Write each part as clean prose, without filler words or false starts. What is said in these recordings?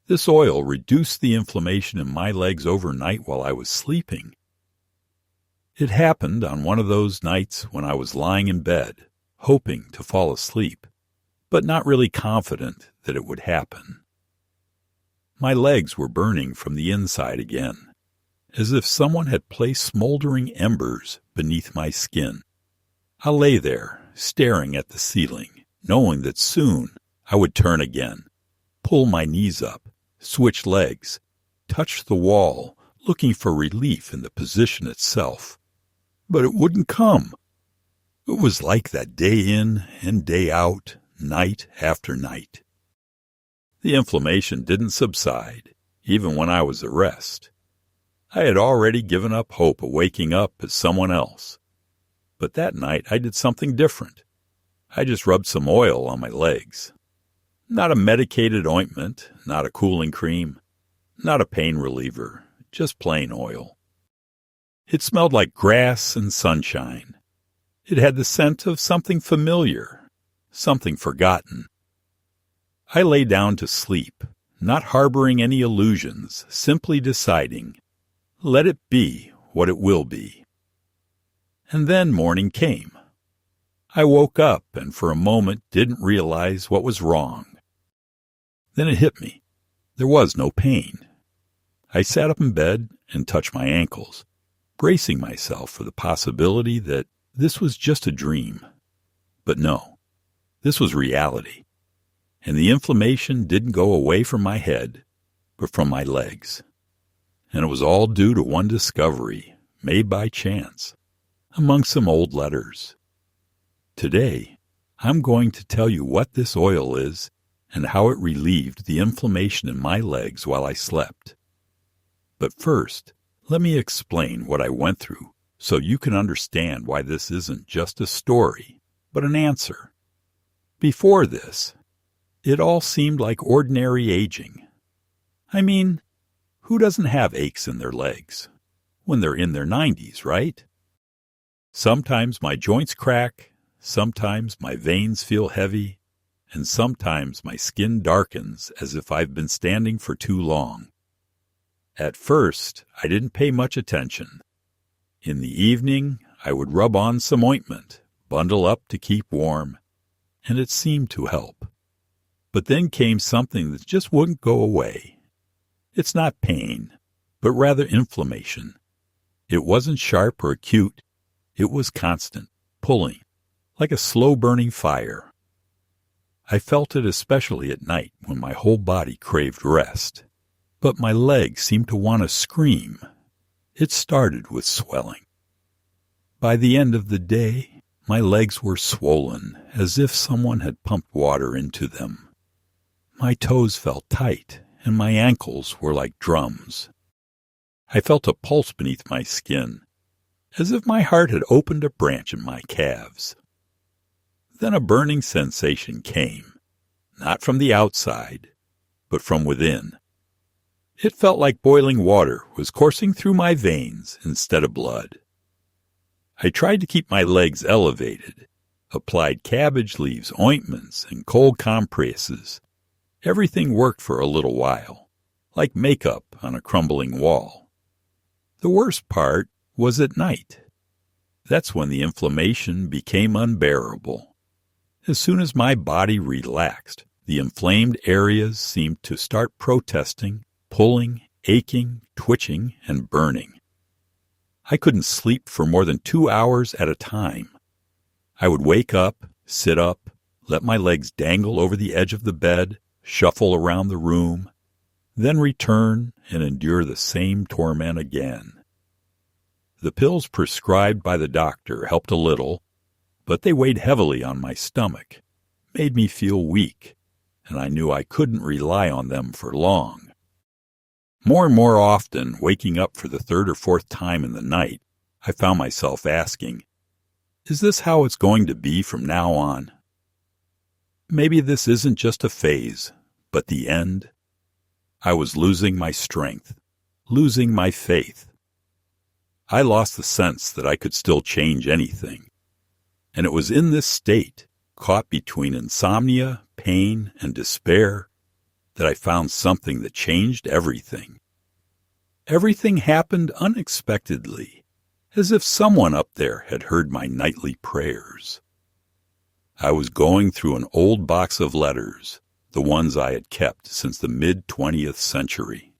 This oil reduced the inflammation in my legs overnight while I was sleeping. It happened on one of those nights when I was lying in bed, hoping to fall asleep, but not really confident that it would happen. My legs were burning from the inside again, as if someone had placed smoldering embers beneath my skin. I lay there, staring at the ceiling, knowing that soon I would turn again, pull my knees up, switch legs, touch the wall, looking for relief in the position itself. But it wouldn't come. It was like that day in and day out, night after night. The inflammation didn't subside, even when I was at rest. I had already given up hope of waking up as someone else. But that night I did something different. I just rubbed some oil on my legs. Not a medicated ointment, not a cooling cream, not a pain reliever, just plain oil. It smelled like grass and sunshine. It had the scent of something familiar, something forgotten. I lay down to sleep, not harboring any illusions, simply deciding, let it be what it will be. And then morning came. I woke up and for a moment didn't realize what was wrong. Then it hit me. There was no pain. I sat up in bed and touched my ankles, bracing myself for the possibility that this was just a dream. But no, this was reality. And the inflammation didn't go away from my head, but from my legs. And it was all due to one discovery, made by chance, among some old letters. Today, I'm going to tell you what this oil is and how it relieved the inflammation in my legs while I slept. But first, let me explain what I went through so you can understand why this isn't just a story, but an answer. Before this, it all seemed like ordinary aging. I mean, who doesn't have aches in their legs when they're in their 90s, right? Sometimes my joints crack, sometimes my veins feel heavy, and sometimes my skin darkens as if I've been standing for too long. At first, I didn't pay much attention. In the evening, I would rub on some ointment, bundle up to keep warm, and it seemed to help. But then came something that just wouldn't go away. It's not pain, but rather inflammation. It wasn't sharp or acute. It was constant, pulling, like a slow-burning fire. I felt it especially at night when my whole body craved rest. But my legs seemed to want to scream. It started with swelling. By the end of the day, my legs were swollen, as if someone had pumped water into them. My toes felt tight, and my ankles were like drums. I felt a pulse beneath my skin, as if my heart had opened a branch in my calves. Then a burning sensation came, not from the outside, but from within. It felt like boiling water was coursing through my veins instead of blood. I tried to keep my legs elevated, applied cabbage leaves, ointments, and cold compresses. Everything worked for a little while, like makeup on a crumbling wall. The worst part was at night. That's when the inflammation became unbearable. As soon as my body relaxed, the inflamed areas seemed to start protesting, pulling, aching, twitching, and burning. I couldn't sleep for more than 2 hours at a time. I would wake up, sit up, let my legs dangle over the edge of the bed, shuffle around the room, then return and endure the same torment again. The pills prescribed by the doctor helped a little, but they weighed heavily on my stomach, made me feel weak, and I knew I couldn't rely on them for long. More and more often, waking up for the third or fourth time in the night, I found myself asking, is this how it's going to be from now on? Maybe this isn't just a phase, but the end. I was losing my strength, losing my faith. I lost the sense that I could still change anything. And it was in this state, caught between insomnia, pain, and despair, that I found something that changed everything. Everything happened unexpectedly, as if someone up there had heard my nightly prayers. I was going through an old box of letters, the ones I had kept since the mid-20th century.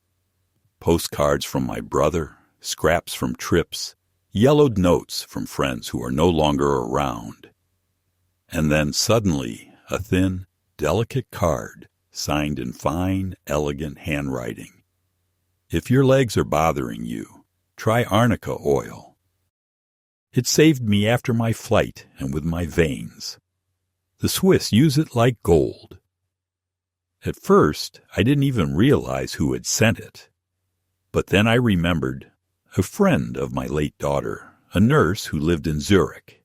Postcards from my brother, scraps from trips, yellowed notes from friends who are no longer around. And then suddenly a thin, delicate card signed in fine, elegant handwriting. If your legs are bothering you, try arnica oil. It saved me after my flight and with my veins. The Swiss use it like gold. At first, I didn't even realize who had sent it. But then I remembered a friend of my late daughter, a nurse who lived in Zurich.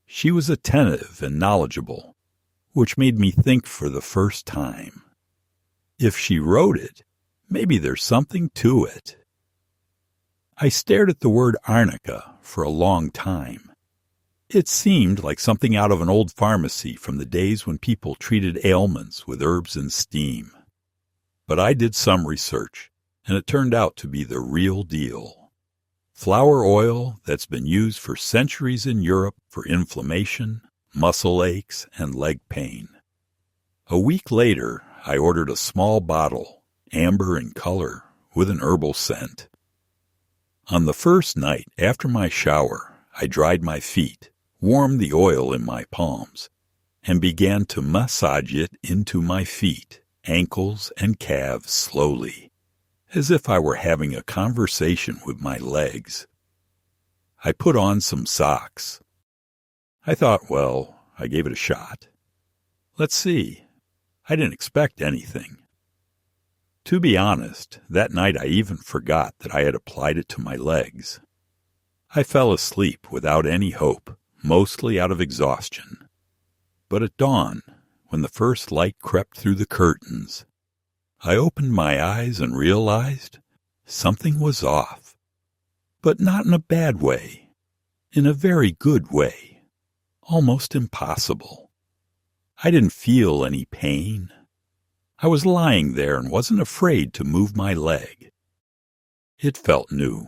She was attentive and knowledgeable, which made me think for the first time. If she wrote it, maybe there's something to it. I stared at the word arnica for a long time. It seemed like something out of an old pharmacy from the days when people treated ailments with herbs and steam. But I did some research, and it turned out to be the real deal. Flower oil that's been used for centuries in Europe for inflammation, muscle aches, and leg pain. A week later, I ordered a small bottle, amber in color, with an herbal scent. On the first night after my shower, I dried my feet, warmed the oil in my palms, and began to massage it into my feet, ankles, and calves slowly, as if I were having a conversation with my legs. I put on some socks. I thought, well, I gave it a shot. Let's see. I didn't expect anything. To be honest, that night I even forgot that I had applied it to my legs. I fell asleep without any hope, mostly out of exhaustion. But at dawn, when the first light crept through the curtains, I opened my eyes and realized something was off. But not in a bad way, in a very good way, almost impossible. I didn't feel any pain. I was lying there and wasn't afraid to move my leg. It felt new.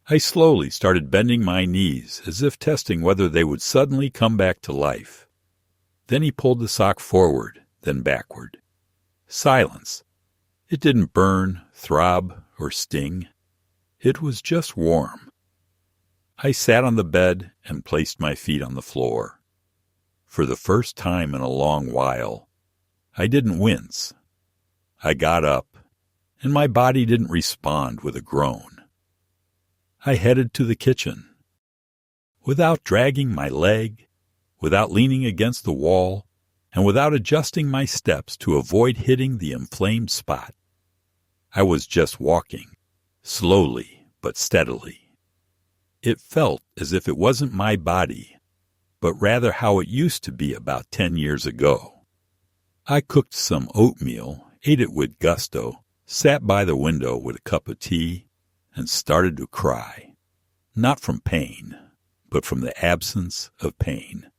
I slowly started bending my knees as if testing whether they would suddenly come back to life. Then he pulled the sock forward, then backward. Silence. It didn't burn, throb, or sting. It was just warm. I sat on the bed and placed my feet on the floor. For the first time in a long while, I didn't wince. I got up, and my body didn't respond with a groan. I headed to the kitchen. Without dragging my leg, without leaning against the wall, and without adjusting my steps to avoid hitting the inflamed spot, I was just walking, slowly but steadily. It felt as if it wasn't my body, but rather how it used to be about 10 years ago. I cooked some oatmeal, ate it with gusto, sat by the window with a cup of tea, and started to cry. Not from pain, but from the absence of pain.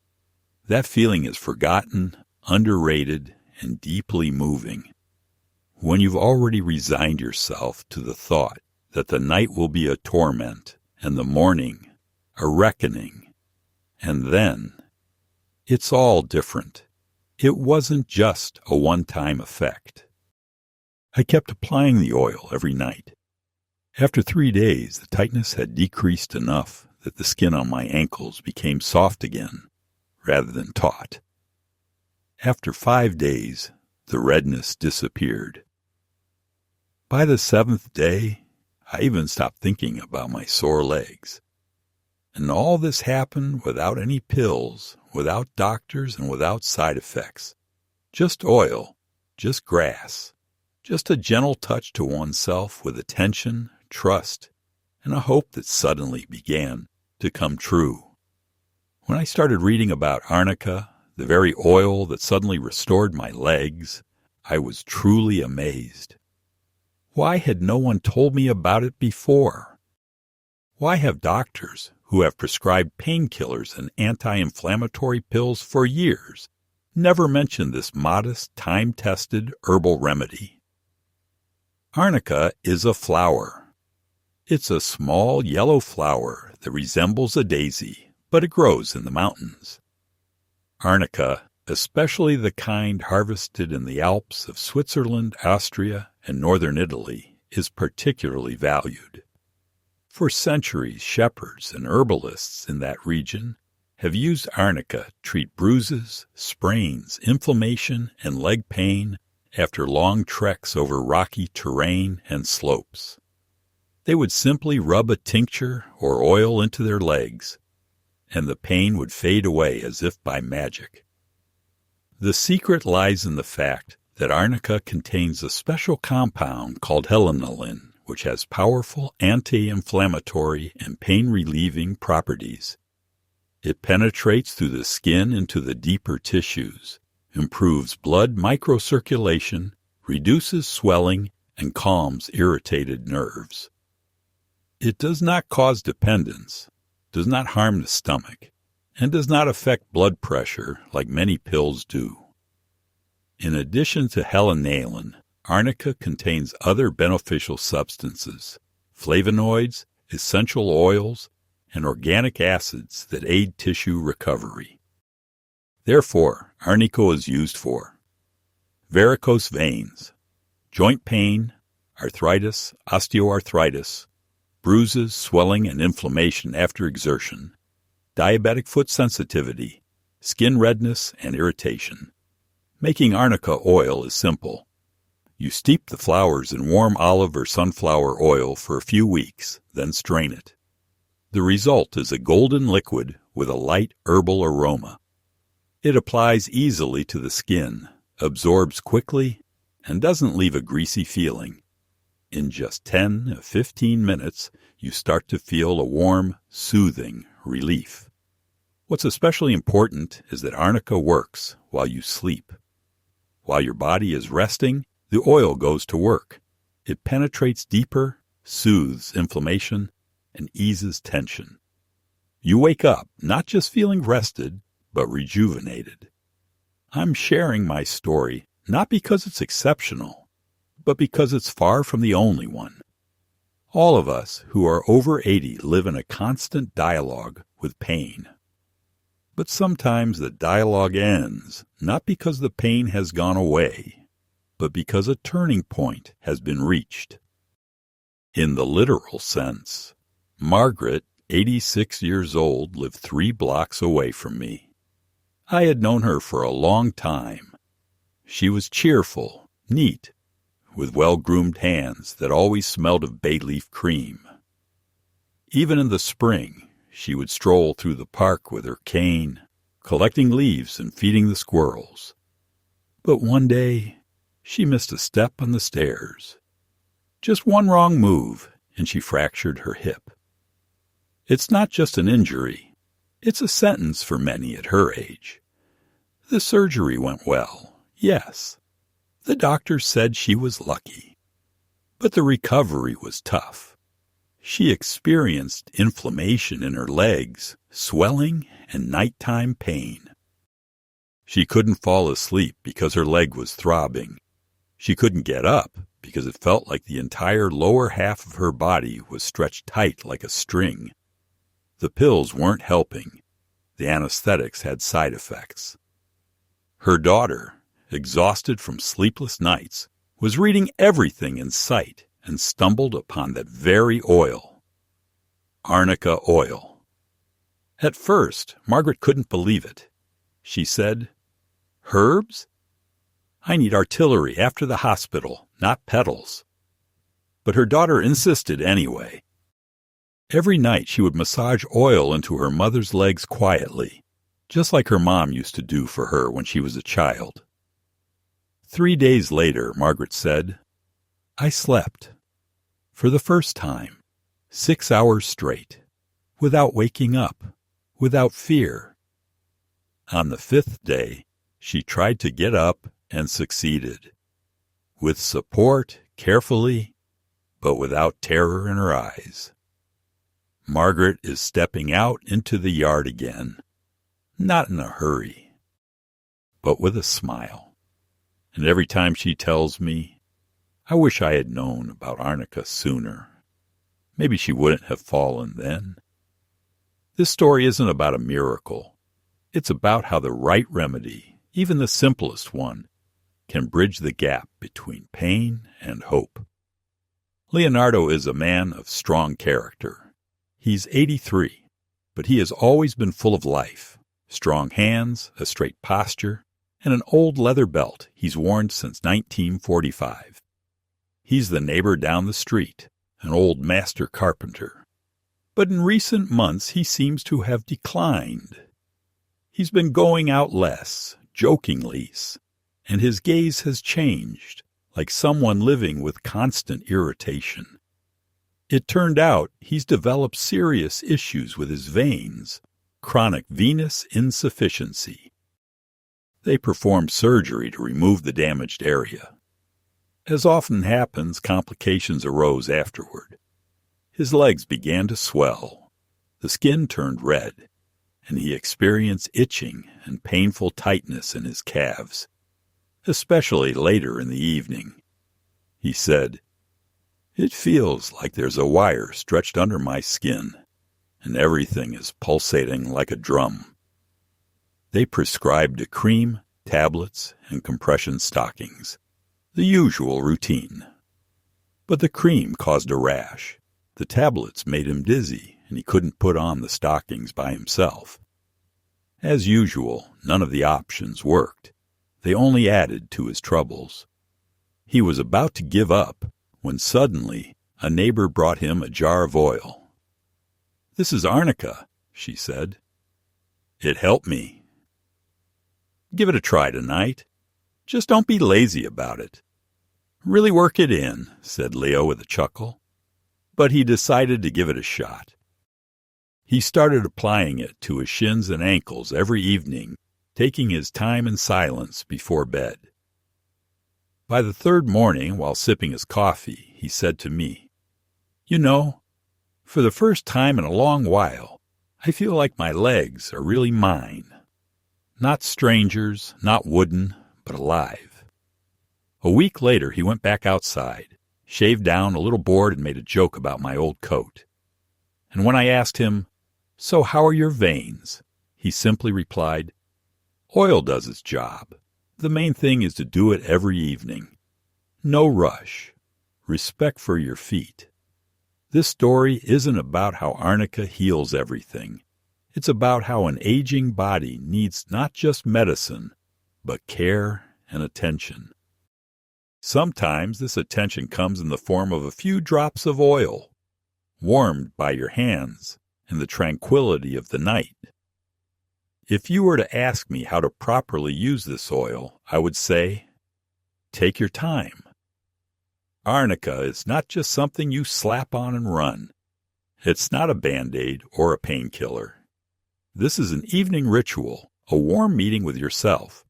That feeling is forgotten, underrated, and deeply moving. When you've already resigned yourself to the thought that the night will be a torment and the morning a reckoning, and then, it's all different. It wasn't just a one-time effect. I kept applying the oil every night. After 3 days, the tightness had decreased enough that the skin on my ankles became soft again, rather than taut. After 5 days, the redness disappeared. By the 7th day, I even stopped thinking about my sore legs. And all this happened without any pills, without doctors, and without side effects. Just oil, just grass, just a gentle touch to oneself with attention, trust, and a hope that suddenly began to come true. When I started reading about arnica, the very oil that suddenly restored my legs, I was truly amazed. Why had no one told me about it before? Why have doctors who have prescribed painkillers and anti-inflammatory pills for years never mention this modest, time-tested herbal remedy. Arnica is a flower. It's a small yellow flower that resembles a daisy, but it grows in the mountains. Arnica, especially the kind harvested in the Alps of Switzerland, Austria, and northern Italy, is particularly valued. For centuries, shepherds and herbalists in that region have used arnica to treat bruises, sprains, inflammation, and leg pain after long treks over rocky terrain and slopes. They would simply rub a tincture or oil into their legs, and the pain would fade away as if by magic. The secret lies in the fact that arnica contains a special compound called helonalin, which has powerful anti-inflammatory and pain-relieving properties. It penetrates through the skin into the deeper tissues, improves blood microcirculation, reduces swelling, and calms irritated nerves. It does not cause dependence, does not harm the stomach, and does not affect blood pressure like many pills do. In addition to helonalin, arnica contains other beneficial substances, flavonoids, essential oils, and organic acids that aid tissue recovery. Therefore, arnica is used for varicose veins, joint pain, arthritis, osteoarthritis, bruises, swelling, and inflammation after exertion, diabetic foot sensitivity, skin redness, and irritation. Making arnica oil is simple. You steep the flowers in warm olive or sunflower oil for a few weeks, then strain it. The result is a golden liquid with a light herbal aroma. It applies easily to the skin, absorbs quickly, and doesn't leave a greasy feeling. In just 10 to 15 minutes, you start to feel a warm, soothing relief. What's especially important is that arnica works while you sleep. While your body is resting, the oil goes to work. It penetrates deeper, soothes inflammation, and eases tension. You wake up not just feeling rested, but rejuvenated. I'm sharing my story not because it's exceptional, but because it's far from the only one. All of us who are over 80 live in a constant dialogue with pain. But sometimes the dialogue ends not because the pain has gone away, but because a turning point has been reached. In the literal sense, Margaret, 86 years old, lived 3 blocks away from me. I had known her for a long time. She was cheerful, neat, with well-groomed hands that always smelled of bay leaf cream. Even in the spring, she would stroll through the park with her cane, collecting leaves and feeding the squirrels. But one day, she missed a step on the stairs. Just one wrong move, and she fractured her hip. It's not just an injury. It's a sentence for many at her age. The surgery went well, yes. The doctor said she was lucky. But the recovery was tough. She experienced inflammation in her legs, swelling, and nighttime pain. She couldn't fall asleep because her leg was throbbing. She couldn't get up because it felt like the entire lower half of her body was stretched tight like a string. The pills weren't helping. The anesthetics had side effects. Her daughter, exhausted from sleepless nights, was reading everything in sight and stumbled upon that very oil. Arnica oil. At first, Margaret couldn't believe it. She said, "Herbs? I need artillery after the hospital, not petals." But her daughter insisted anyway. Every night she would massage oil into her mother's legs quietly, just like her mom used to do for her when she was a child. 3 days later, Margaret said, "I slept, for the first time, 6 hours straight, without waking up, without fear." On the 5th day, she tried to get up and succeeded. With support, carefully, but without terror in her eyes. Margaret is stepping out into the yard again, not in a hurry, but with a smile. And every time she tells me, I wish I had known about arnica sooner. Maybe she wouldn't have fallen then. This story isn't about a miracle. It's about how the right remedy, even the simplest one, can bridge the gap between pain and hope. Leonardo is a man of strong character. He's 83, but he has always been full of life, strong hands, a straight posture, and an old leather belt he's worn since 1945. He's the neighbor down the street, an old master carpenter. But in recent months he seems to have declined. He's been going out less, joking less, and his gaze has changed, like someone living with constant irritation. It turned out he's developed serious issues with his veins, chronic venous insufficiency. They performed surgery to remove the damaged area. As often happens, complications arose afterward. His legs began to swell, the skin turned red, and he experienced itching and painful tightness in his calves, especially later in the evening. He said, "It feels like there's a wire stretched under my skin, and everything is pulsating like a drum." They prescribed a cream, tablets, and compression stockings, the usual routine. But the cream caused a rash. The tablets made him dizzy, and he couldn't put on the stockings by himself. As usual, none of the options worked. They only added to his troubles. He was about to give up when suddenly a neighbor brought him a jar of oil. "This is arnica," she said. "It helped me." "Give it a try tonight. Just don't be lazy about it." "Really work it in," said Leo with a chuckle. But he decided to give it a shot. He started applying it to his shins and ankles every evening, taking his time in silence before bed. By the third morning, while sipping his coffee, he said to me, "You know, for the first time in a long while, I feel like my legs are really mine. Not strangers, not wooden, but alive." A week later, he went back outside, shaved down, a little bored, and made a joke about my old coat. And when I asked him, "So how are your veins?" he simply replied, "Oil does its job. The main thing is to do it every evening. No rush. Respect for your feet." This story isn't about how arnica heals everything. It's about how an aging body needs not just medicine, but care and attention. Sometimes this attention comes in the form of a few drops of oil, warmed by your hands in the tranquility of the night. If you were to ask me how to properly use this oil, I would say, take your time. Arnica is not just something you slap on and run. It's not a Band-Aid or a painkiller. This is an evening ritual, a warm meeting with yourself.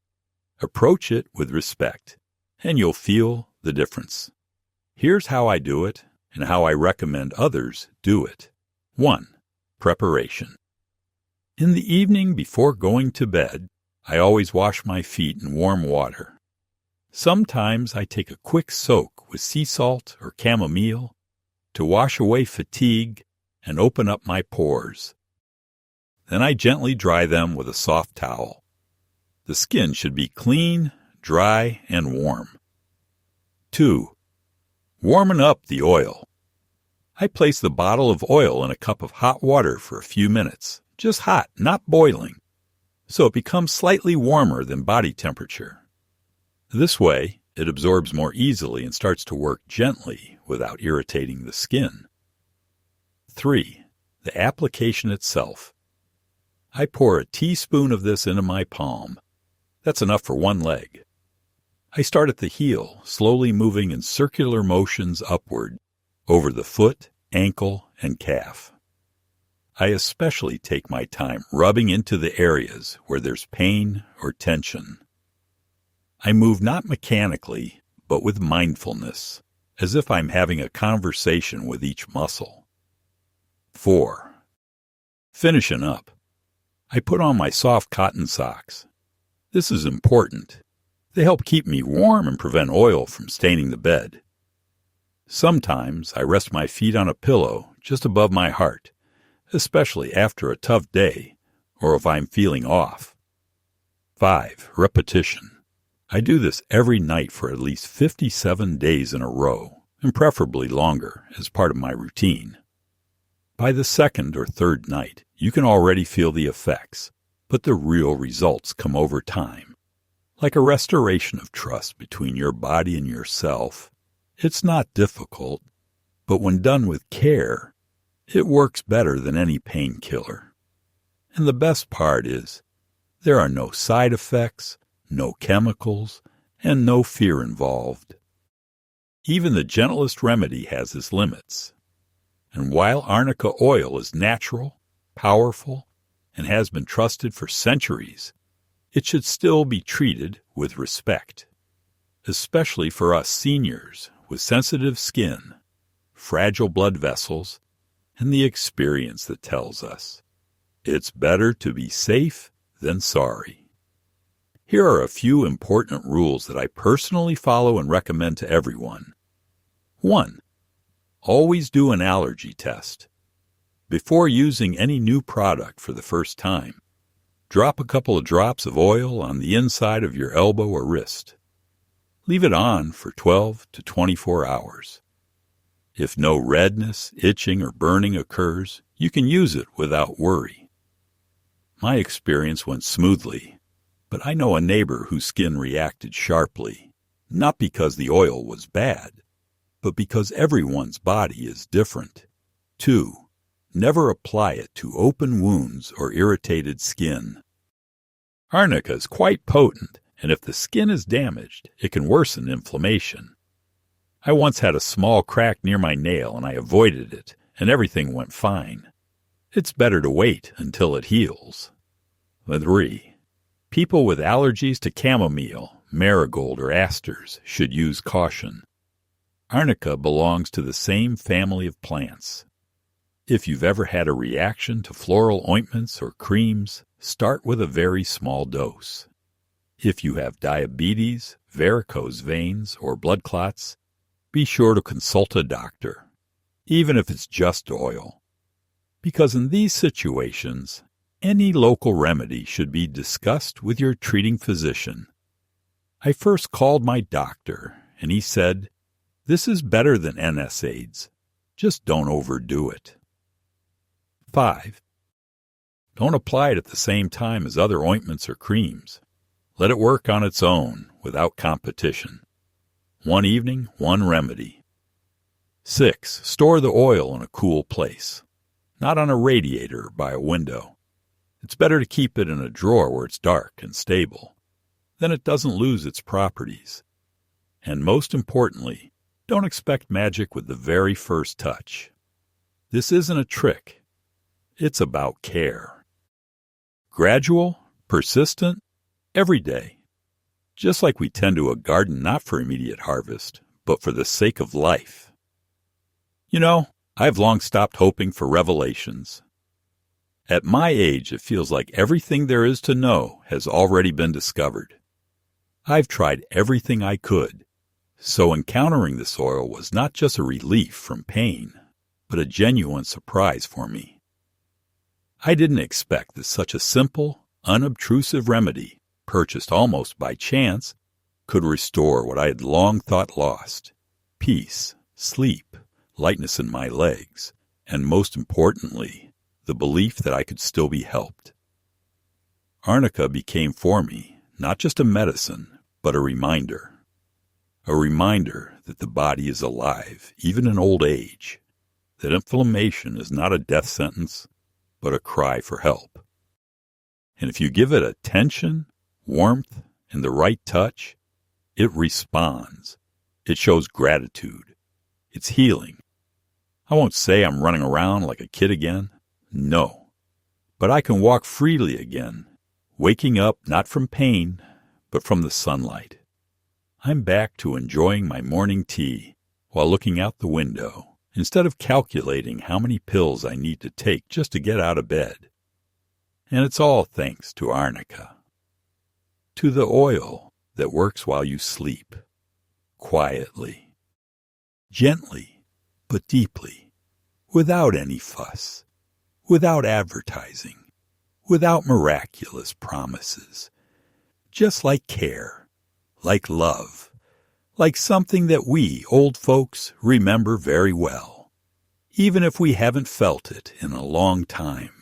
Approach it with respect, and you'll feel the difference. Here's how I do it, and how I recommend others do it. 1. Preparation. In the evening before going to bed, I always wash my feet in warm water. Sometimes I take a quick soak with sea salt or chamomile to wash away fatigue and open up my pores. Then I gently dry them with a soft towel. The skin should be clean, dry, and warm. 2. Warming up the oil. I place the bottle of oil in a cup of hot water for a few minutes, just hot, not boiling, so it becomes slightly warmer than body temperature. This way, it absorbs more easily and starts to work gently without irritating the skin. 3. The application itself. I pour a teaspoon of this into my palm. That's enough for one leg. I start at the heel, slowly moving in circular motions upward, over the foot, ankle, and calf. I especially take my time rubbing into the areas where there's pain or tension. I move not mechanically, but with mindfulness, as if I'm having a conversation with each muscle. 4. Finishing up. I put on my soft cotton socks. This is important. They help keep me warm and prevent oil from staining the bed. Sometimes I rest my feet on a pillow just above my heart, especially after a tough day or if I'm feeling off. 5. Repetition. I do this every night for at least 57 days in a row, and preferably longer, as part of my routine. By the second or third night, you can already feel the effects, but the real results come over time. Like a restoration of trust between your body and yourself. It's not difficult, but when done with care, it works better than any painkiller. And the best part is, there are no side effects, no chemicals, and no fear involved. Even the gentlest remedy has its limits. And while arnica oil is natural, powerful, and has been trusted for centuries, it should still be treated with respect, especially for us seniors with sensitive skin, fragile blood vessels, and the experience that tells us it's better to be safe than sorry. Here are a few important rules that I personally follow and recommend to everyone. 1. Always do an allergy test. Before using any new product for the first time, drop a couple of drops of oil on the inside of your elbow or wrist. Leave it on for 12 to 24 hours. If no redness, itching, or burning occurs, you can use it without worry. My experience went smoothly, but I know a neighbor whose skin reacted sharply, not because the oil was bad, but because everyone's body is different. 2. Never apply it to open wounds or irritated skin. Arnica is quite potent, and if the skin is damaged, it can worsen inflammation. I once had a small crack near my nail, and I avoided it, and everything went fine. It's better to wait until it heals. 3. People with allergies to chamomile, marigold, or asters should use caution. Arnica belongs to the same family of plants. If you've ever had a reaction to floral ointments or creams, start with a very small dose. If you have diabetes, varicose veins, or blood clots, be sure to consult a doctor, even if it's just oil. Because in these situations, any local remedy should be discussed with your treating physician. I first called my doctor, and he said, "This is better than NSAIDs. Just don't overdo it." 5. Don't apply it at the same time as other ointments or creams. Let it work on its own, without competition. One evening, one remedy. 6. Store the oil in a cool place, not on a radiator or by a window. It's better to keep it in a drawer where it's dark and stable. Then it doesn't lose its properties. And most importantly, don't expect magic with the very first touch. This isn't a trick. It's about care. Gradual, persistent, every day. Just like we tend to a garden not for immediate harvest, but for the sake of life. You know, I've long stopped hoping for revelations. At my age, it feels like everything there is to know has already been discovered. I've tried everything I could, so encountering this oil was not just a relief from pain, but a genuine surprise for me. I didn't expect that such a simple, unobtrusive remedy, purchased almost by chance, could restore what I had long thought lost: peace, sleep, lightness in my legs, and most importantly, the belief that I could still be helped. Arnica became for me not just a medicine, but a reminder. A reminder that the body is alive, even in old age, that inflammation is not a death sentence, but a cry for help. And if you give it attention, warmth, and the right touch, it responds. It shows gratitude. It's healing. I won't say I'm running around like a kid again. No. But I can walk freely again, waking up not from pain, but from the sunlight. I'm back to enjoying my morning tea while looking out the window, instead of calculating how many pills I need to take just to get out of bed. And it's all thanks to Arnica. to the oil that works while you sleep, quietly, gently, but deeply, without any fuss, without advertising, without miraculous promises, just like care, like love, like something that we, old folks, remember very well, even if we haven't felt it in a long time.